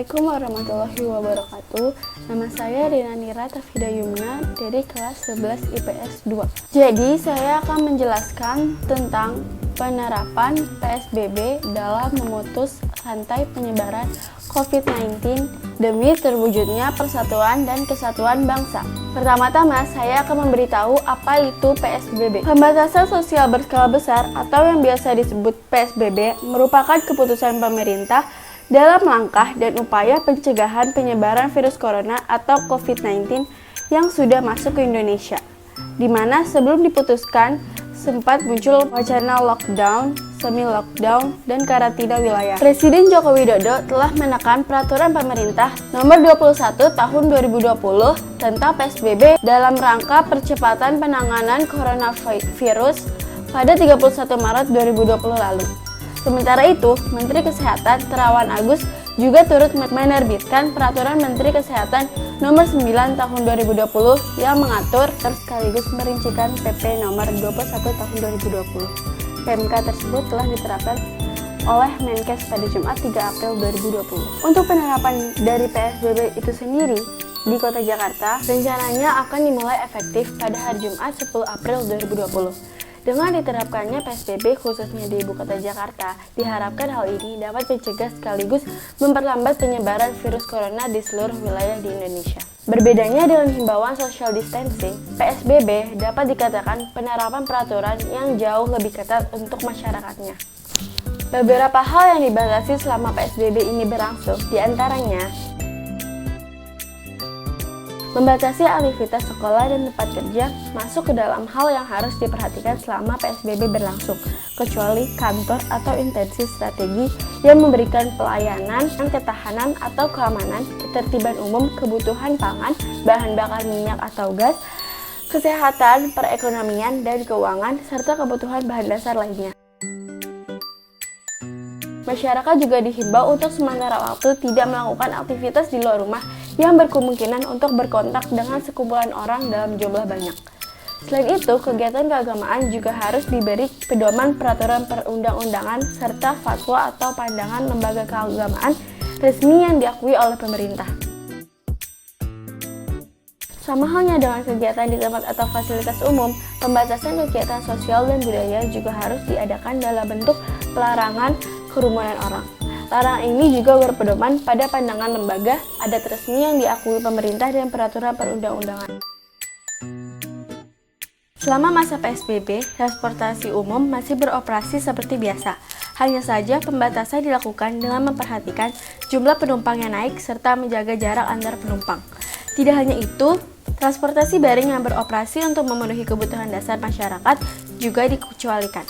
Assalamualaikum warahmatullahi wabarakatuh. Nama saya Rina Nira Tafida Yumna dari kelas 11 IPS 2. Jadi saya akan menjelaskan tentang penerapan PSBB dalam memutus rantai penyebaran COVID-19 demi terwujudnya persatuan dan kesatuan bangsa. Pertama-tama, saya akan memberitahu apa itu PSBB. Pembatasan sosial berskala besar atau yang biasa disebut PSBB merupakan keputusan pemerintah dalam langkah dan upaya pencegahan penyebaran virus corona atau COVID-19 yang sudah masuk ke Indonesia, di mana sebelum diputuskan sempat muncul wacana lockdown, semi-lockdown, dan karantina wilayah. Presiden Joko Widodo telah menekan peraturan pemerintah nomor 21 tahun 2020 tentang PSBB dalam rangka percepatan penanganan coronavirus pada 31 Maret 2020 lalu. Sementara itu, Menteri Kesehatan Terawan Agus juga turut menerbitkan Peraturan Menteri Kesehatan Nomor 9 Tahun 2020 yang mengatur sekaligus merincikan PP Nomor 21 Tahun 2020. PMK tersebut telah diterapkan oleh Menkes pada Jumat 3 April 2020. Untuk penerapan dari PSBB itu sendiri di Kota Jakarta, rencananya akan dimulai efektif pada hari Jumat 10 April 2020. Dengan diterapkannya PSBB khususnya di Ibu Kota Jakarta, diharapkan hal ini dapat mencegah sekaligus memperlambat penyebaran virus corona di seluruh wilayah di Indonesia. Berbedanya dengan himbauan social distancing, PSBB dapat dikatakan penerapan peraturan yang jauh lebih ketat untuk masyarakatnya. Beberapa hal yang dibatasi selama PSBB ini berlangsung, diantaranya membatasi aktivitas sekolah dan tempat kerja masuk ke dalam hal yang harus diperhatikan selama PSBB berlangsung, kecuali kantor atau intensi strategi yang memberikan pelayanan, ketahanan atau keamanan, ketertiban umum, kebutuhan pangan, bahan bakar minyak atau gas, kesehatan, perekonomian, dan keuangan, serta kebutuhan bahan dasar lainnya. Masyarakat juga dihimbau untuk sementara waktu tidak melakukan aktivitas di luar rumah yang berkemungkinan untuk berkontak dengan sekumpulan orang dalam jumlah banyak. Selain itu, kegiatan keagamaan juga harus diberi pedoman peraturan perundang-undangan serta fatwa atau pandangan lembaga keagamaan resmi yang diakui oleh pemerintah. Sama halnya dengan kegiatan di tempat atau fasilitas umum, pembatasan kegiatan sosial dan budaya juga harus diadakan dalam bentuk pelarangan kerumunan orang. Larangan ini juga berpedoman pada pandangan lembaga, adat resmi yang diakui pemerintah dan peraturan perundang-undangan. Selama masa PSBB, transportasi umum masih beroperasi seperti biasa. Hanya saja pembatasan dilakukan dengan memperhatikan jumlah penumpang yang naik serta menjaga jarak antar penumpang. Tidak hanya itu, transportasi daring yang beroperasi untuk memenuhi kebutuhan dasar masyarakat juga dikecualikan.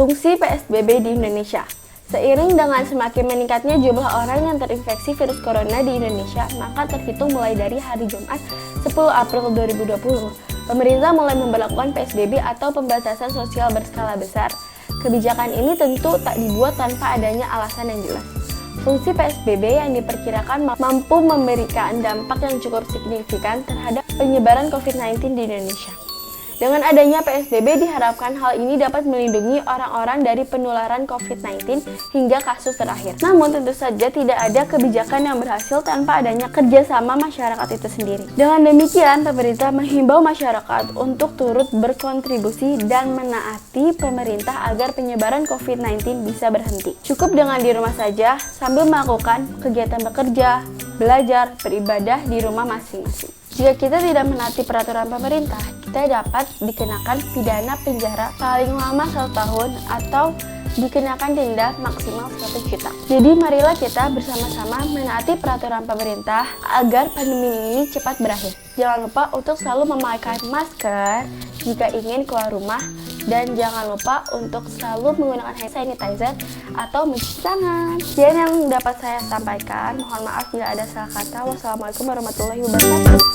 Fungsi PSBB di Indonesia. Seiring dengan semakin meningkatnya jumlah orang yang terinfeksi virus corona di Indonesia, maka terhitung mulai dari hari Jumat 10 April 2020, pemerintah mulai memberlakukan PSBB atau pembatasan sosial berskala besar. Kebijakan ini tentu tak dibuat tanpa adanya alasan yang jelas. Fungsi PSBB yang diperkirakan mampu memberikan dampak yang cukup signifikan terhadap penyebaran COVID-19 di Indonesia. Dengan adanya PSBB diharapkan hal ini dapat melindungi orang-orang dari penularan COVID-19 hingga kasus terakhir. Namun tentu saja tidak ada kebijakan yang berhasil tanpa adanya kerjasama masyarakat itu sendiri. Dengan demikian, pemerintah menghimbau masyarakat untuk turut berkontribusi dan menaati pemerintah agar penyebaran COVID-19 bisa berhenti. Cukup dengan di rumah saja sambil melakukan kegiatan bekerja, belajar, beribadah di rumah masing-masing. Jika kita tidak menaati peraturan pemerintah, kita dapat dikenakan pidana penjara paling lama 1 tahun atau dikenakan denda maksimal 100 juta. Jadi marilah kita bersama-sama menaati peraturan pemerintah agar pandemi ini cepat berakhir. Jangan lupa untuk selalu memakai masker jika ingin keluar rumah dan jangan lupa untuk selalu menggunakan hand sanitizer atau mencuci tangan. Sekian yang dapat saya sampaikan. Mohon maaf bila ada salah kata. Wassalamualaikum warahmatullahi wabarakatuh.